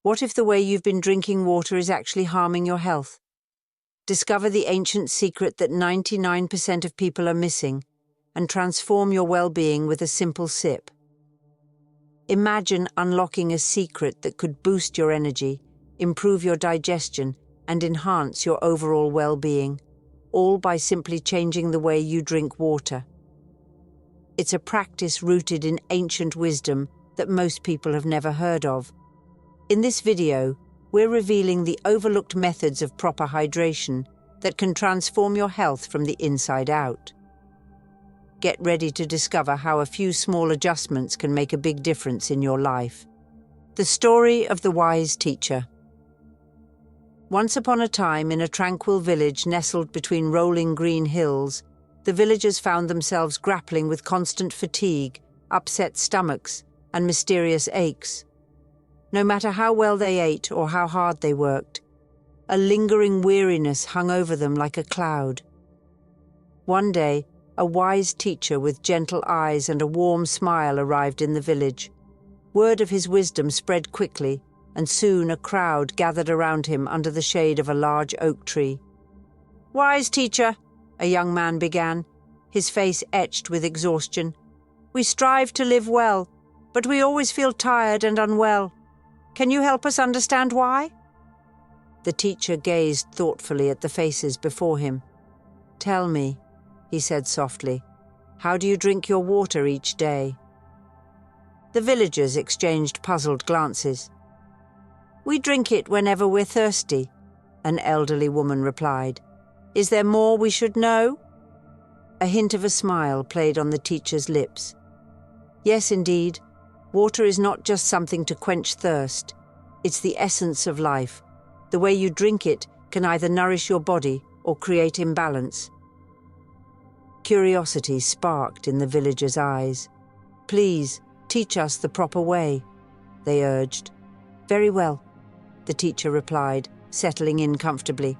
What if the way you've been drinking water is actually harming your health? Discover the ancient secret that 99% of people are missing and transform your well-being with a simple sip. Imagine unlocking a secret that could boost your energy, improve your digestion, and enhance your overall well-being, all by simply changing the way you drink water. It's a practice rooted in ancient wisdom that most people have never heard of. In this video, we're revealing the overlooked methods of proper hydration that can transform your health from the inside out. Get ready to discover how a few small adjustments can make a big difference in your life. The story of the wise teacher. Once upon a time, in a tranquil village nestled between rolling green hills, the villagers found themselves grappling with constant fatigue, upset stomachs, and mysterious aches. No matter how well they ate or how hard they worked, a lingering weariness hung over them like a cloud. One day, a wise teacher with gentle eyes and a warm smile arrived in the village. Word of his wisdom spread quickly, and soon a crowd gathered around him under the shade of a large oak tree. "Wise teacher," a young man began, his face etched with exhaustion, "we strive to live well, but we always feel tired and unwell. Can you help us understand why?" The teacher gazed thoughtfully at the faces before him. "Tell me," he said softly, "how do you drink your water each day?" The villagers exchanged puzzled glances. "We drink it whenever we're thirsty," an elderly woman replied. "Is there more we should know?" A hint of a smile played on the teacher's lips. "Yes, indeed. Water is not just something to quench thirst. It's the essence of life. The way you drink it can either nourish your body or create imbalance." Curiosity sparked in the villagers' eyes. "Please, teach us the proper way," they urged. "Very well," the teacher replied, settling in comfortably.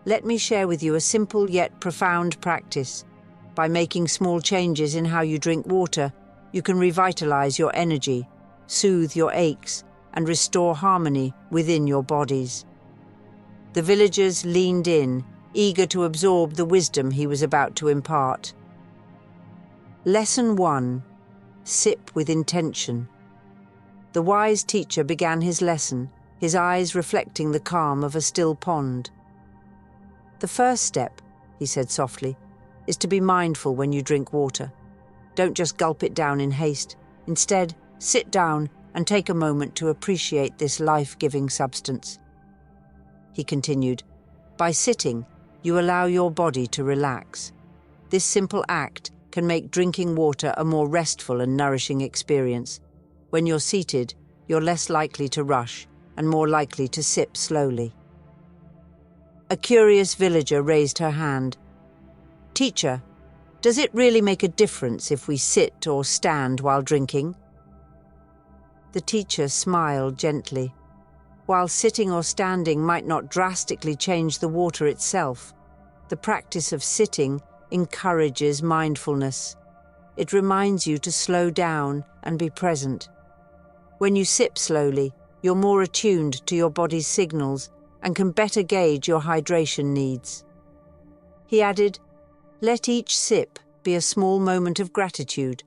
"Let me share with you a simple yet profound practice. By making small changes in how you drink water, you can revitalize your energy, soothe your aches, and restore harmony within your bodies." The villagers leaned in, eager to absorb the wisdom he was about to impart. Lesson 1. Sip with intention. The wise teacher began his lesson, his eyes reflecting the calm of a still pond. "The first step," he said softly, "is to be mindful when you drink water. Don't just gulp it down in haste. Instead, sit down and take a moment to appreciate this life-giving substance." He continued, "By sitting, you allow your body to relax. This simple act can make drinking water a more restful and nourishing experience. When you're seated, you're less likely to rush and more likely to sip slowly." A curious villager raised her hand. "Teacher, does it really make a difference if we sit or stand while drinking?" The teacher smiled gently. While sitting or standing might not drastically change the water itself, the practice of sitting encourages mindfulness. It reminds you to slow down and be present. When you sip slowly, you're more attuned to your body's signals and can better gauge your hydration needs. He added, "Let each sip be a small moment of gratitude.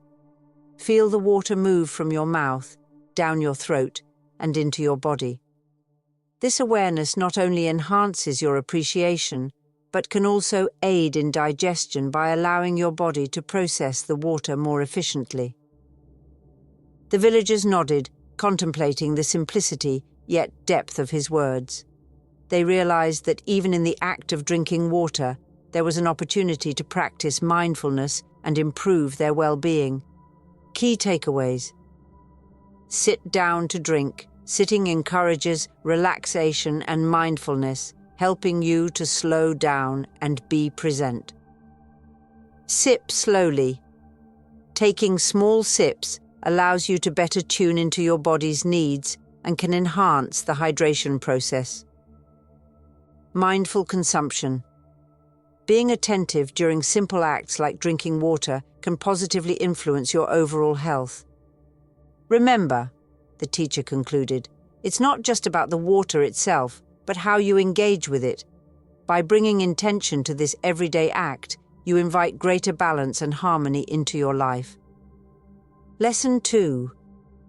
Feel the water move from your mouth, down your throat, and into your body. This awareness not only enhances your appreciation, but can also aid in digestion by allowing your body to process the water more efficiently." The villagers nodded, contemplating the simplicity yet depth of his words. They realized that even in the act of drinking water, there was an opportunity to practice mindfulness and improve their well-being. Key takeaways. Sit down to drink. Sitting encourages relaxation and mindfulness, helping you to slow down and be present. Sip slowly. Taking small sips allows you to better tune into your body's needs and can enhance the hydration process. Mindful consumption. Being attentive during simple acts like drinking water can positively influence your overall health. Remember, the teacher concluded, It's not just about the water itself, but how you engage with it. By bringing intention to this everyday act, you invite greater balance and harmony into your life. Lesson 2.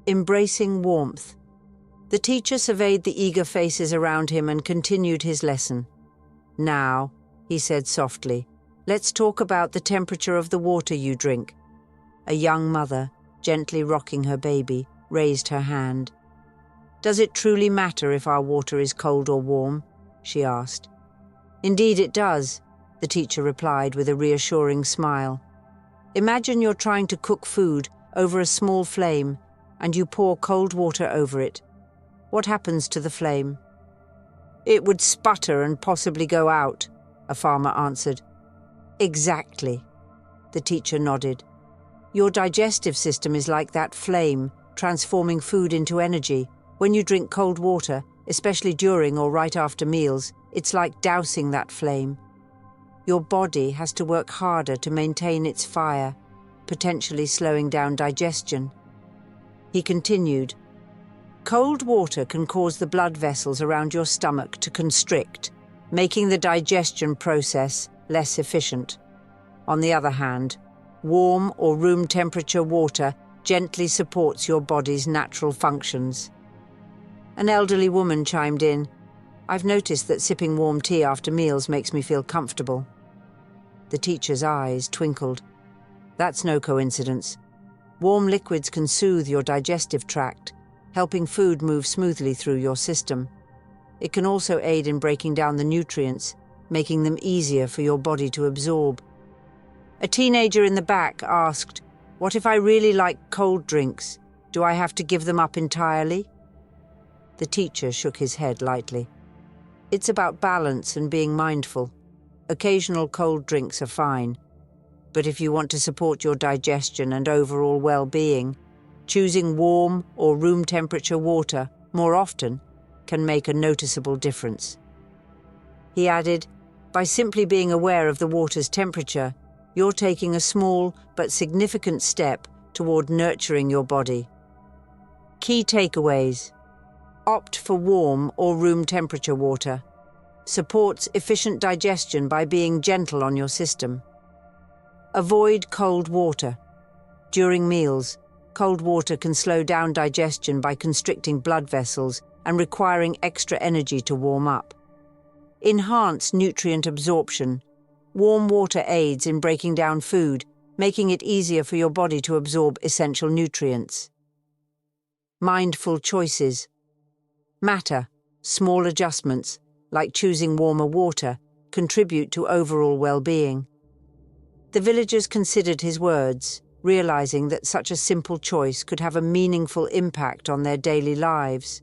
Embracing warmth. The teacher surveyed the eager faces around him and continued his lesson. "Now," he said softly, "let's talk about the temperature of the water you drink." A young mother, gently rocking her baby, raised her hand. "Does it truly matter if our water is cold or warm?" she asked. "Indeed it does," the teacher replied with a reassuring smile. "Imagine you're trying to cook food over a small flame and you pour cold water over it. What happens to the flame?" "It would sputter and possibly go out," a farmer answered. "Exactly," the teacher nodded. "Your digestive system is like that flame, transforming food into energy. When you drink cold water, especially during or right after meals, it's like dousing that flame. Your body has to work harder to maintain its fire, potentially slowing down digestion." He continued, "Cold water can cause the blood vessels around your stomach to constrict, making the digestion process less efficient. On the other hand, warm or room temperature water gently supports your body's natural functions." An elderly woman chimed in, "I've noticed that sipping warm tea after meals makes me feel comfortable." The teacher's eyes twinkled. "That's no coincidence. Warm liquids can soothe your digestive tract, helping food move smoothly through your system. It can also aid in breaking down the nutrients, making them easier for your body to absorb." A teenager in the back asked, "What if I really like cold drinks? Do I have to give them up entirely?" The teacher shook his head lightly. "It's about balance and being mindful. Occasional cold drinks are fine. But if you want to support your digestion and overall well-being, choosing warm or room temperature water more often can make a noticeable difference." He added, "By simply being aware of the water's temperature, you're taking a small but significant step toward nurturing your body." Key takeaways. Opt for warm or room temperature water. Supports efficient digestion by being gentle on your system. Avoid cold water. During meals, cold water can slow down digestion by constricting blood vessels and requiring extra energy to warm up. Enhance nutrient absorption. Warm water aids in breaking down food, making it easier for your body to absorb essential nutrients. Mindful choices. Matter. Small adjustments, like choosing warmer water, contribute to overall well-being. The villagers considered his words, realizing that such a simple choice could have a meaningful impact on their daily lives.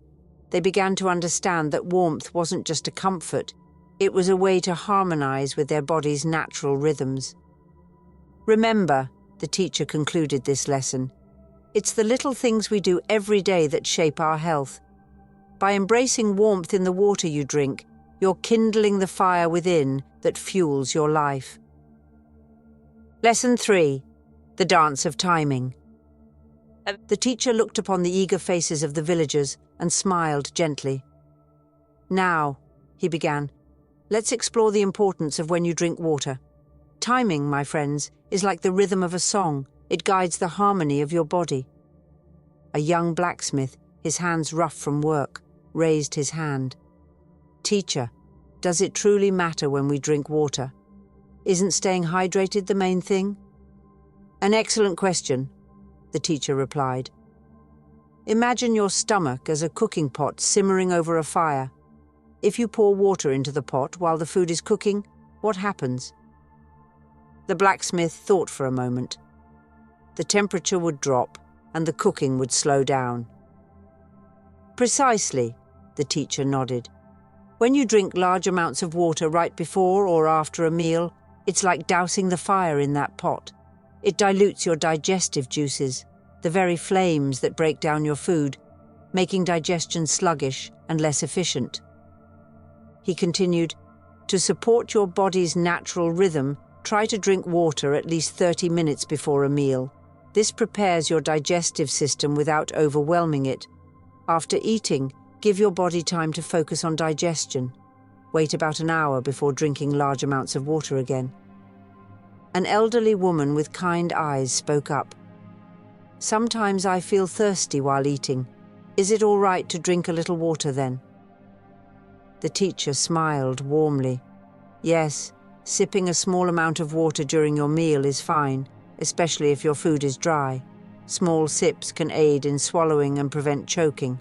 They began to understand that warmth wasn't just a comfort, it was a way to harmonize with their body's natural rhythms. Remember, the teacher concluded this lesson, it's the little things we do every day that shape our health. By embracing warmth in the water you drink, you're kindling the fire within that fuels your life. Lesson 3. The Dance of Timing. The teacher looked upon the eager faces of the villagers and smiled gently. "Now," he began, "let's explore the importance of when you drink water. Timing, my friends, is like the rhythm of a song. It guides the harmony of your body." A young blacksmith, his hands rough from work, raised his hand. "Teacher, does it truly matter when we drink water? Isn't staying hydrated the main thing?" "An excellent question," the teacher replied. "Imagine your stomach as a cooking pot simmering over a fire. If you pour water into the pot while the food is cooking, what happens?" The blacksmith thought for a moment. The temperature would drop and the cooking would slow down. "Precisely," the teacher nodded. "When you drink large amounts of water right before or after a meal, it's like dousing the fire in that pot. It dilutes your digestive juices, the very flames that break down your food, making digestion sluggish and less efficient." He continued, "To support your body's natural rhythm, try to drink water at least 30 minutes before a meal. This prepares your digestive system without overwhelming it. After eating, Give your body time to focus on digestion. Wait about an hour before drinking large amounts of water again. An elderly woman with kind eyes spoke up. Sometimes I feel thirsty while eating. Is it all right to drink a little water then? The teacher smiled warmly. Yes, sipping a small amount of water during your meal is fine, especially if your food is dry. Small sips can aid in swallowing and prevent choking.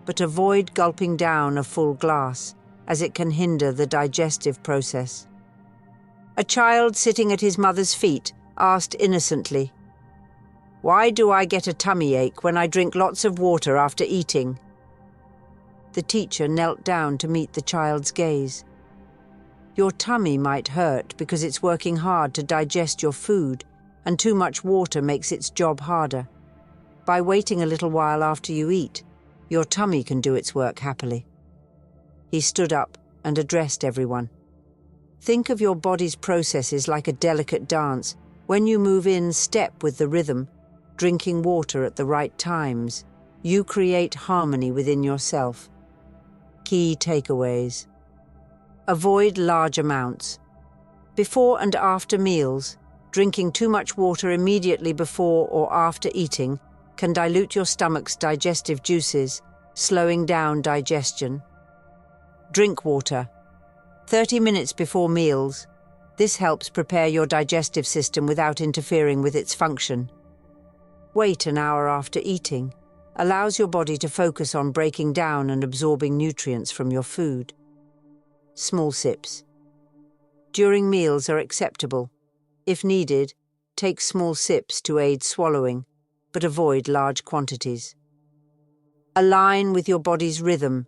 But avoid gulping down a full glass, as it can hinder the digestive process. A child sitting at his mother's feet asked innocently, "Why do I get a tummy ache when I drink lots of water after eating?" The teacher knelt down to meet the child's gaze. Your tummy might hurt because it's working hard to digest your food, and too much water makes its job harder. By waiting a little while after you eat, your tummy can do its work happily. He stood up and addressed everyone. Think of your body's processes like a delicate dance. When you move in step with the rhythm, drinking water at the right times, you create harmony within yourself. Key takeaways. Avoid large amounts. Before and after meals, drinking too much water immediately before or after eating can dilute your stomach's digestive juices, slowing down digestion. Drink water 30 minutes before meals. This helps prepare your digestive system without interfering with its function. Wait an hour after eating. Allows your body to focus on breaking down and absorbing nutrients from your food. Small sips. During meals are acceptable. If needed, take small sips to aid swallowing, but avoid large quantities. Align with your body's rhythm.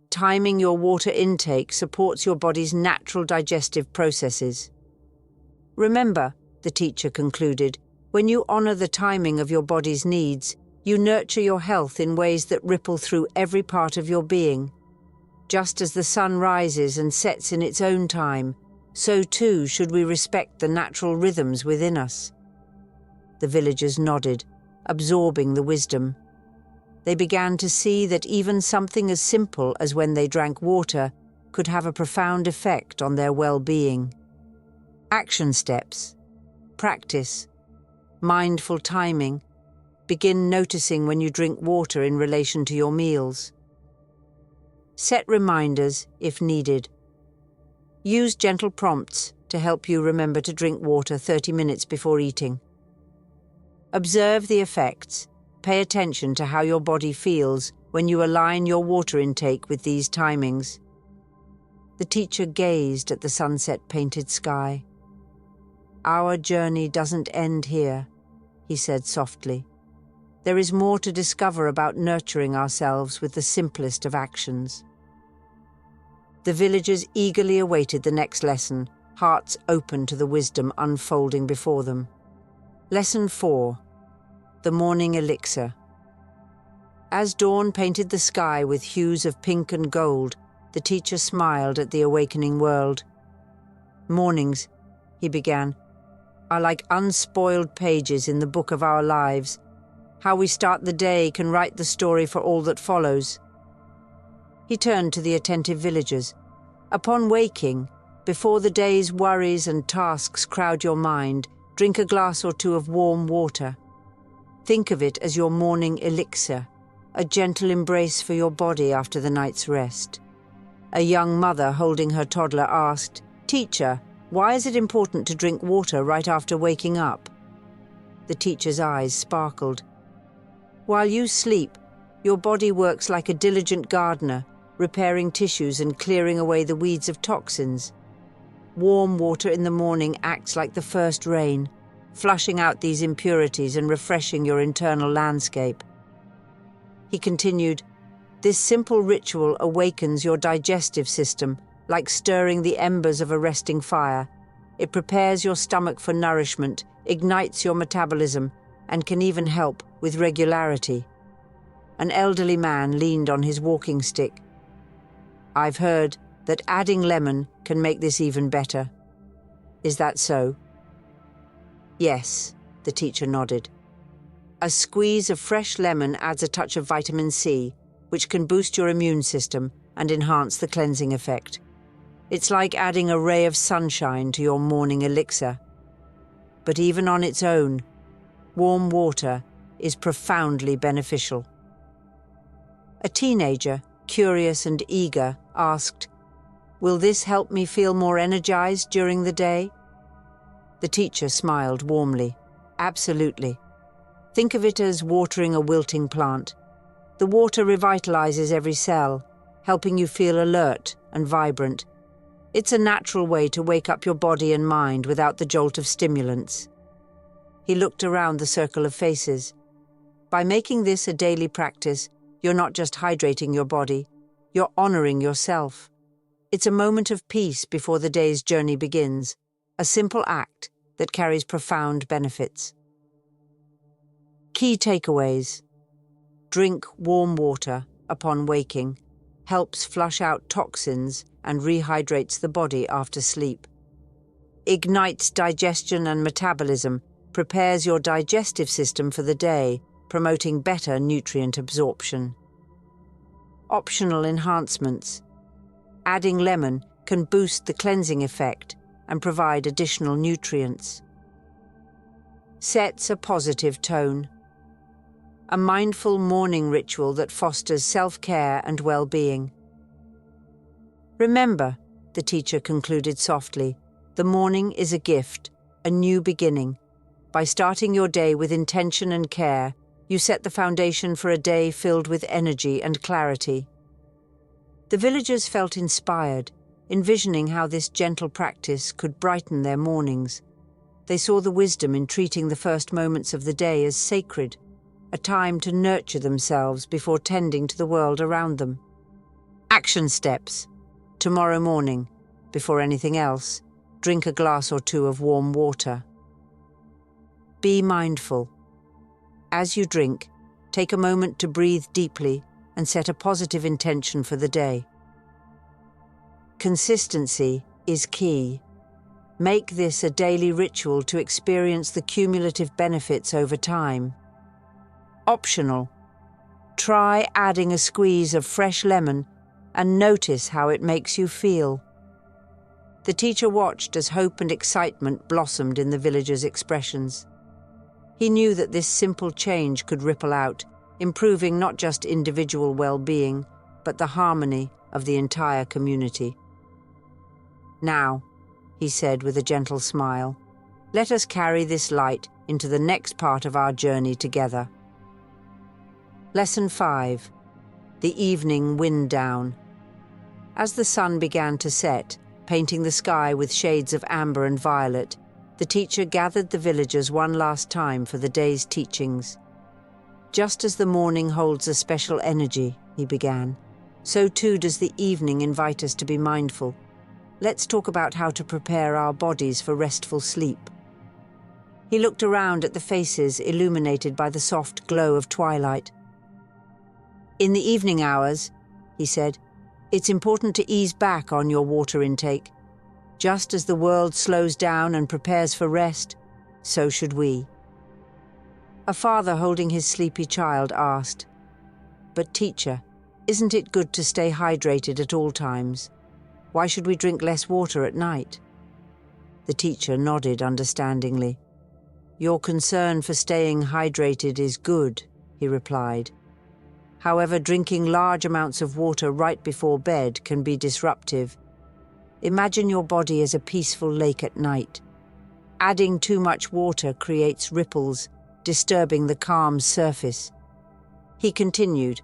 Timing your water intake supports your body's natural digestive processes. Remember, the teacher concluded, when you honor the timing of your body's needs, you nurture your health in ways that ripple through every part of your being. Just as the sun rises and sets in its own time, so too should we respect the natural rhythms within us. The villagers nodded, absorbing the wisdom. They began to see that even something as simple as when they drank water could have a profound effect on their well-being. Action steps. Practice. Mindful timing. Begin noticing when you drink water in relation to your meals. Set reminders if needed. Use gentle prompts to help you remember to drink water 30 minutes before eating. Observe the effects. Pay attention to how your body feels when you align your water intake with these timings. The teacher gazed at the sunset-painted sky. "Our journey doesn't end here," he said softly. "There is more to discover about nurturing ourselves with the simplest of actions." The villagers eagerly awaited the next lesson, hearts open to the wisdom unfolding before them. Lesson 4. The Morning Elixir. As dawn painted the sky with hues of pink and gold, the teacher smiled at the awakening world. "Mornings," he began, "are like unspoiled pages in the book of our lives. How we start the day can write the story for all that follows." He turned to the attentive villagers. "Upon waking, before the day's worries and tasks crowd your mind, drink a glass or two of warm water. Think of it as your morning elixir, a gentle embrace for your body after the night's rest." A young mother holding her toddler asked, "Teacher, why is it important to drink water right after waking up?" The teacher's eyes sparkled. "While you sleep, your body works like a diligent gardener, repairing tissues and clearing away the weeds of toxins. Warm water in the morning acts like the first rain, flushing out these impurities and refreshing your internal landscape." He continued, "This simple ritual awakens your digestive system, like stirring the embers of a resting fire. It prepares your stomach for nourishment, ignites your metabolism, and can even help with regularity." An elderly man leaned on his walking stick. "I've heard that adding lemon can make this even better. Is that so?" "Yes," the teacher nodded. "A squeeze of fresh lemon adds a touch of vitamin C, which can boost your immune system and enhance the cleansing effect. It's like adding a ray of sunshine to your morning elixir. But even on its own, warm water is profoundly beneficial. A teenager, curious and eager, asked, "Will this help me feel more energized during the day?" The teacher smiled warmly. "Absolutely. Think of it as watering a wilting plant. The water revitalizes every cell, helping you feel alert and vibrant. It's a natural way to wake up your body and mind without the jolt of stimulants." He looked around the circle of faces. By making this a daily practice, you're not just hydrating your body, you're honoring yourself. It's a moment of peace before the day's journey begins, a simple act that carries profound benefits. Key takeaways. Drink warm water upon waking, helps flush out toxins and rehydrates the body after sleep. Ignites digestion and metabolism, prepares your digestive system for the day, promoting better nutrient absorption. Optional enhancements. Adding lemon can boost the cleansing effect and provide additional nutrients. Sets a positive tone. A mindful morning ritual that fosters self-care and well-being. Remember, the teacher concluded softly, the morning is a gift, a new beginning. By starting your day with intention and care, you set the foundation for a day filled with energy and clarity. The villagers felt inspired, envisioning how this gentle practice could brighten their mornings. They saw the wisdom in treating the first moments of the day as sacred, a time to nurture themselves before tending to the world around them. Action steps. Tomorrow morning, before anything else, drink a glass or two of warm water. Be mindful. As you drink, take a moment to breathe deeply and set a positive intention for the day. Consistency is key. Make this a daily ritual to experience the cumulative benefits over time. Optional. Try adding a squeeze of fresh lemon and notice how it makes you feel. The teacher watched as hope and excitement blossomed in the villagers' expressions. He knew that this simple change could ripple out, improving not just individual well-being, but the harmony of the entire community. "Now," he said with a gentle smile, "let us carry this light into the next part of our journey together." Lesson 5. The Evening Wind Down. As the sun began to set, painting the sky with shades of amber and violet, the teacher gathered the villagers one last time for the day's teachings. "Just as the morning holds a special energy," he began, "so too does the evening invite us to be mindful. Let's talk about how to prepare our bodies for restful sleep." He looked around at the faces illuminated by the soft glow of twilight. "In the evening hours," he said, "it's important to ease back on your water intake. Just as the world slows down and prepares for rest, so should we." A father holding his sleepy child asked, "But teacher, isn't it good to stay hydrated at all times? Why should we drink less water at night?" The teacher nodded understandingly. "Your concern for staying hydrated is good," he replied. "However, drinking large amounts of water right before bed can be disruptive. Imagine your body as a peaceful lake at night. Adding too much water creates ripples, disturbing the calm surface." He continued,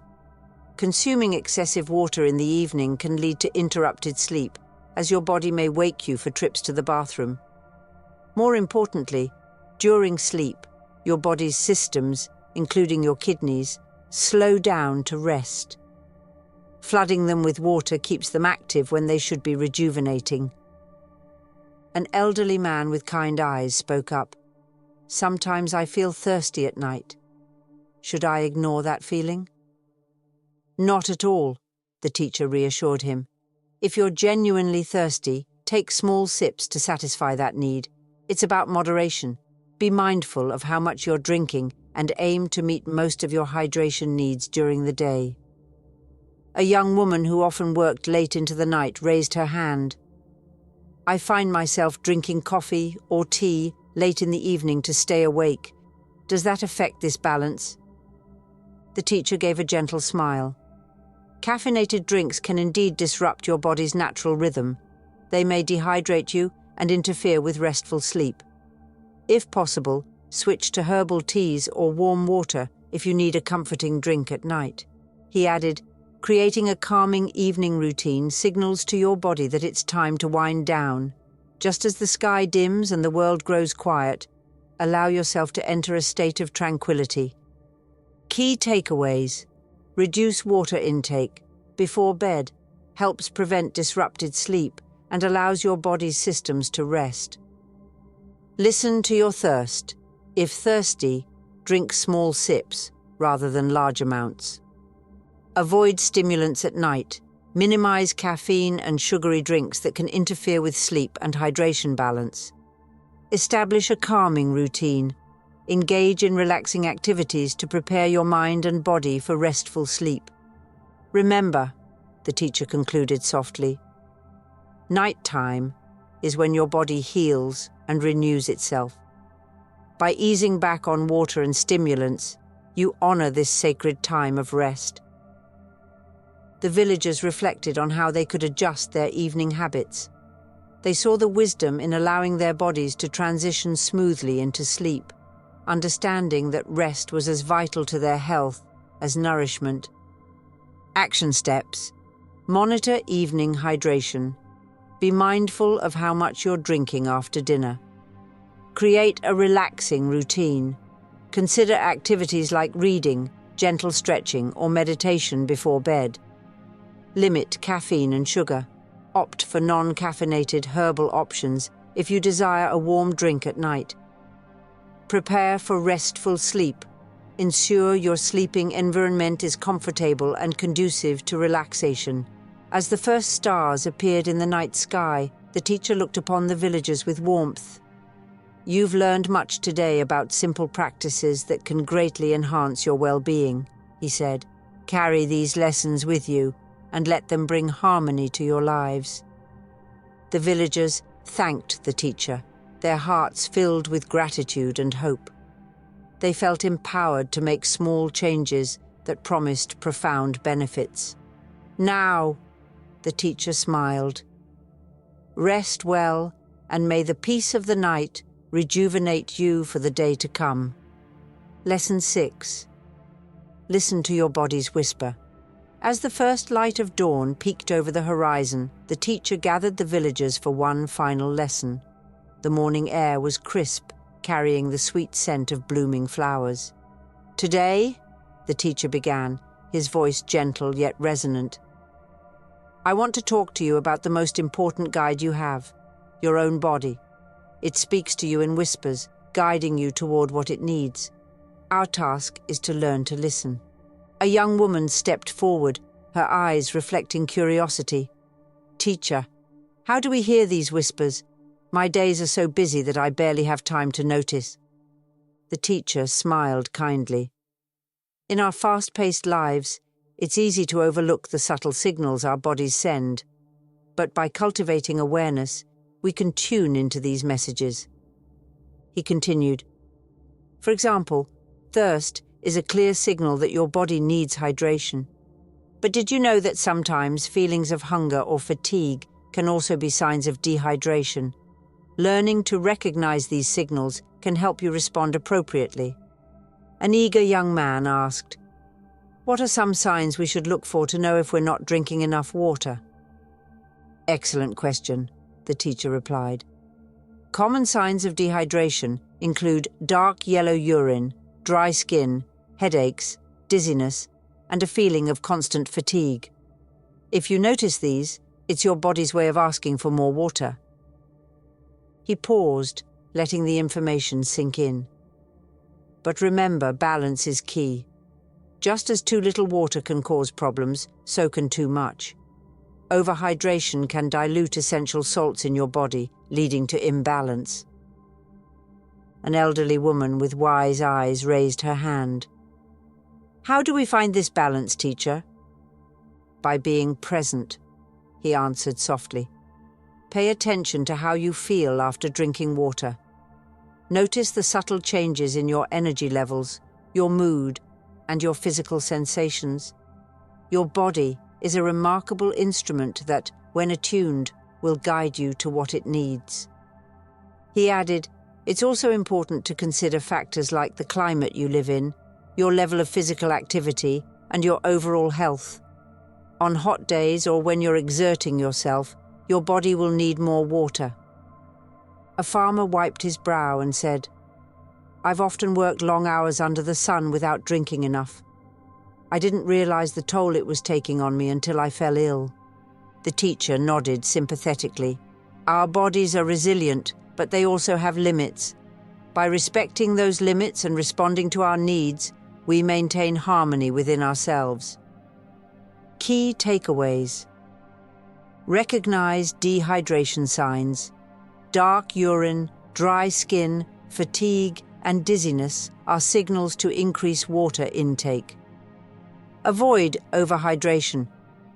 "Consuming excessive water in the evening can lead to interrupted sleep, as your body may wake you for trips to the bathroom. More importantly, during sleep, your body's systems, including your kidneys, slow down to rest. Flooding them with water keeps them active when they should be rejuvenating." An elderly man with kind eyes spoke up. "Sometimes I feel thirsty at night. Should I ignore that feeling?" "Not at all," the teacher reassured him. "If you're genuinely thirsty, take small sips to satisfy that need. It's about moderation. Be mindful of how much you're drinking and aim to meet most of your hydration needs during the day." A young woman who often worked late into the night raised her hand. I find myself drinking coffee or tea late in the evening to stay awake. Does that affect this balance? The teacher gave a gentle smile. Caffeinated drinks can indeed disrupt your body's natural rhythm. They may dehydrate you and interfere with restful sleep. If possible, switch to herbal teas or warm water if you need a comforting drink at night. He added, creating a calming evening routine signals to your body that it's time to wind down. Just as the sky dims and the world grows quiet, allow yourself to enter a state of tranquility. Key takeaways. Reduce water intake before bed, helps prevent disrupted sleep and allows your body's systems to rest. Listen to your thirst. If thirsty, drink small sips rather than large amounts. Avoid stimulants at night. Minimize caffeine and sugary drinks that can interfere with sleep and hydration balance. Establish a calming routine. Engage in relaxing activities to prepare your mind and body for restful sleep. Remember, the teacher concluded softly, nighttime is when your body heals and renews itself. By easing back on water and stimulants, you honor this sacred time of rest. The villagers reflected on how they could adjust their evening habits. They saw the wisdom in allowing their bodies to transition smoothly into sleep, understanding that rest was as vital to their health as nourishment. Action steps. Monitor evening hydration. Be mindful of how much you're drinking after dinner. Create a relaxing routine. Consider activities like reading, gentle stretching, or meditation before bed. Limit caffeine and sugar. Opt for non-caffeinated herbal options if you desire a warm drink at night. Prepare for restful sleep. Ensure your sleeping environment is comfortable and conducive to relaxation. As the first stars appeared in the night sky, the teacher looked upon the villagers with warmth. You've learned much today about simple practices that can greatly enhance your well-being, he said. Carry these lessons with you and let them bring harmony to your lives. The villagers thanked the teacher, their hearts filled with gratitude and hope. They felt empowered to make small changes that promised profound benefits. Now, the teacher smiled. Rest well, and may the peace of the night rejuvenate you for the day to come. Lesson 6. Listen to your body's whisper. As the first light of dawn peeked over the horizon, the teacher gathered the villagers for one final lesson. The morning air was crisp, carrying the sweet scent of blooming flowers. Today, the teacher began, his voice gentle yet resonant. I want to talk to you about the most important guide you have, your own body. It speaks to you in whispers, guiding you toward what it needs. Our task is to learn to listen. A young woman stepped forward, her eyes reflecting curiosity. Teacher, how do we hear these whispers? My days are so busy that I barely have time to notice. The teacher smiled kindly. In our fast-paced lives, it's easy to overlook the subtle signals our bodies send. But by cultivating awareness, we can tune into these messages. He continued, for example, thirst is a clear signal that your body needs hydration. But did you know that sometimes feelings of hunger or fatigue can also be signs of dehydration? Learning to recognize these signals can help you respond appropriately. An eager young man asked, what are some signs we should look for to know if we're not drinking enough water? Excellent question, the teacher replied. Common signs of dehydration include dark yellow urine, dry skin, headaches, dizziness, and a feeling of constant fatigue. If you notice these, it's your body's way of asking for more water. He paused, letting the information sink in. But remember, balance is key. Just as too little water can cause problems, so can too much. Overhydration can dilute essential salts in your body, leading to imbalance. An elderly woman with wise eyes raised her hand. How do we find this balance, teacher? By being present, he answered softly. Pay attention to how you feel after drinking water. Notice the subtle changes in your energy levels, your mood, and your physical sensations. Your body is a remarkable instrument that, when attuned, will guide you to what it needs. He added, it's also important to consider factors like the climate you live in, your level of physical activity, and your overall health. On hot days or when you're exerting yourself, your body will need more water. A farmer wiped his brow and said, I've often worked long hours under the sun without drinking enough. I didn't realize the toll it was taking on me until I fell ill. The teacher nodded sympathetically. Our bodies are resilient, but they also have limits. By respecting those limits and responding to our needs, we maintain harmony within ourselves. Key takeaways. Recognize dehydration signs. Dark urine, dry skin, fatigue, and dizziness are signals to increase water intake. Avoid overhydration.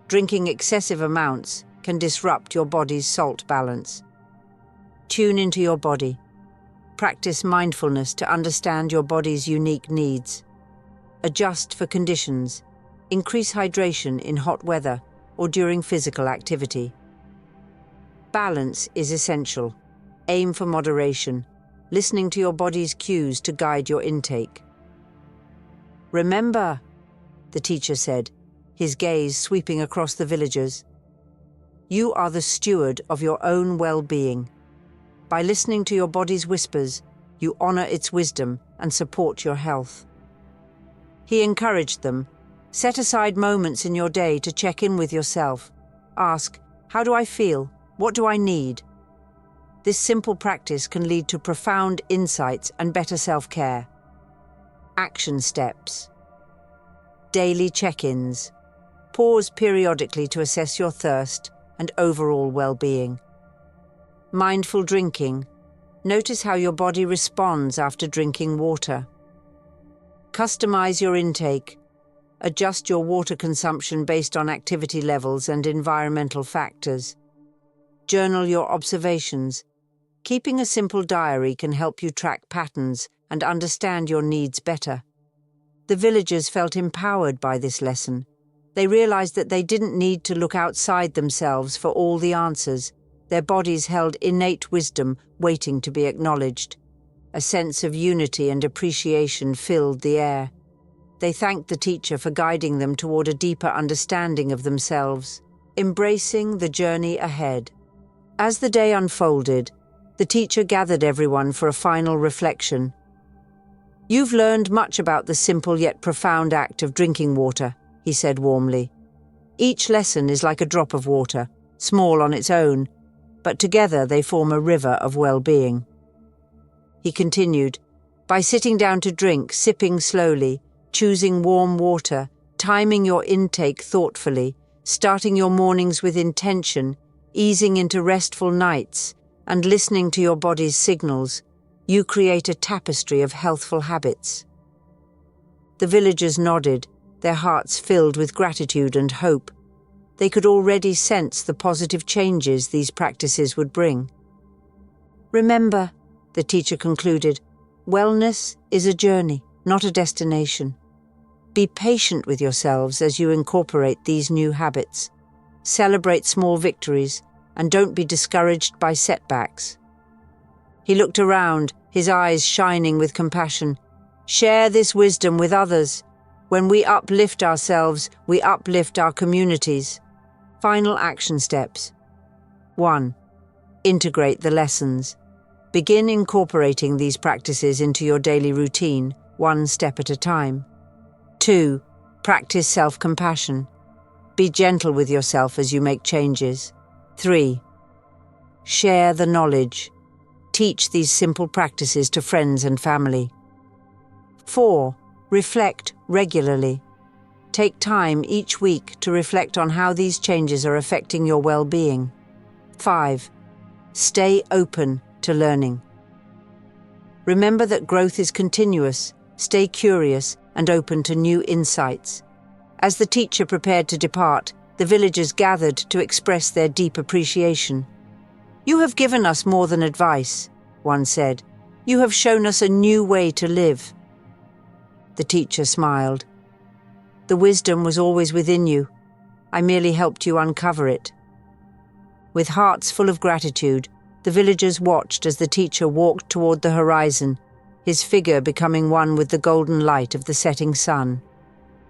Drinking excessive amounts can disrupt your body's salt balance. Tune into your body. Practice mindfulness to understand your body's unique needs. Adjust for conditions. Increase hydration in hot weather or during physical activity. Balance is essential. Aim for moderation, listening to your body's cues to guide your intake. Remember, the teacher said, his gaze sweeping across the villagers, you are the steward of your own well-being. By listening to your body's whispers, you honor its wisdom and support your health. He encouraged them, set aside moments in your day to check in with yourself. Ask, how do I feel? What do I need? This simple practice can lead to profound insights and better self-care. Action steps. Daily check-ins. Pause periodically to assess your thirst and overall well-being. Mindful drinking. Notice how your body responds after drinking water. Customize your intake. Adjust your water consumption based on activity levels and environmental factors. Journal your observations. Keeping a simple diary can help you track patterns and understand your needs better. The villagers felt empowered by this lesson. They realized that they didn't need to look outside themselves for all the answers. Their bodies held innate wisdom waiting to be acknowledged. A sense of unity and appreciation filled the air. They thanked the teacher for guiding them toward a deeper understanding of themselves, embracing the journey ahead. As the day unfolded, the teacher gathered everyone for a final reflection. You've learned much about the simple yet profound act of drinking water, he said warmly. Each lesson is like a drop of water, small on its own, but together they form a river of well-being. He continued, by sitting down to drink, sipping slowly, choosing warm water, timing your intake thoughtfully, starting your mornings with intention, easing into restful nights, and listening to your body's signals, you create a tapestry of healthful habits. The villagers nodded, their hearts filled with gratitude and hope. They could already sense the positive changes these practices would bring. Remember, the teacher concluded, wellness is a journey, not a destination. Be patient with yourselves as you incorporate these new habits. Celebrate small victories, and don't be discouraged by setbacks. He looked around, his eyes shining with compassion. Share this wisdom with others. When we uplift ourselves, we uplift our communities. Final action steps. 1. Integrate the lessons. Begin incorporating these practices into your daily routine, one step at a time. 2. Practice self-compassion. Be gentle with yourself as you make changes. 3. Share the knowledge. Teach these simple practices to friends and family. 4. Reflect regularly. Take time each week to reflect on how these changes are affecting your well-being. 5. Stay open to learning. Remember that growth is continuous. Stay curious and open to new insights. As the teacher prepared to depart, The villagers gathered to express their deep appreciation. "You have given us more than advice," one said. "You have shown us a new way to live." The teacher smiled. "The wisdom was always within you. I merely helped you uncover it." With hearts full of gratitude, the villagers watched as the teacher walked toward the horizon, his figure becoming one with the golden light of the setting sun.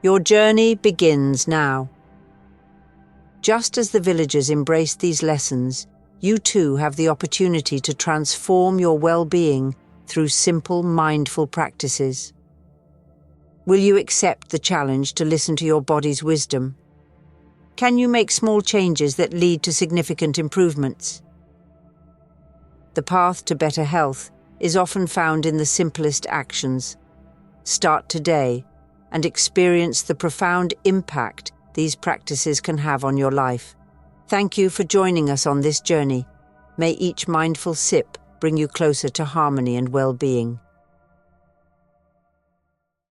Your journey begins now. Just as the villagers embraced these lessons, you too have the opportunity to transform your well-being through simple, mindful practices. Will you accept the challenge to listen to your body's wisdom? Can you make small changes that lead to significant improvements? The path to better health is often found in the simplest actions. Start today and experience the profound impact these practices can have on your life. Thank you for joining us on this journey. May each mindful sip bring you closer to harmony and well-being.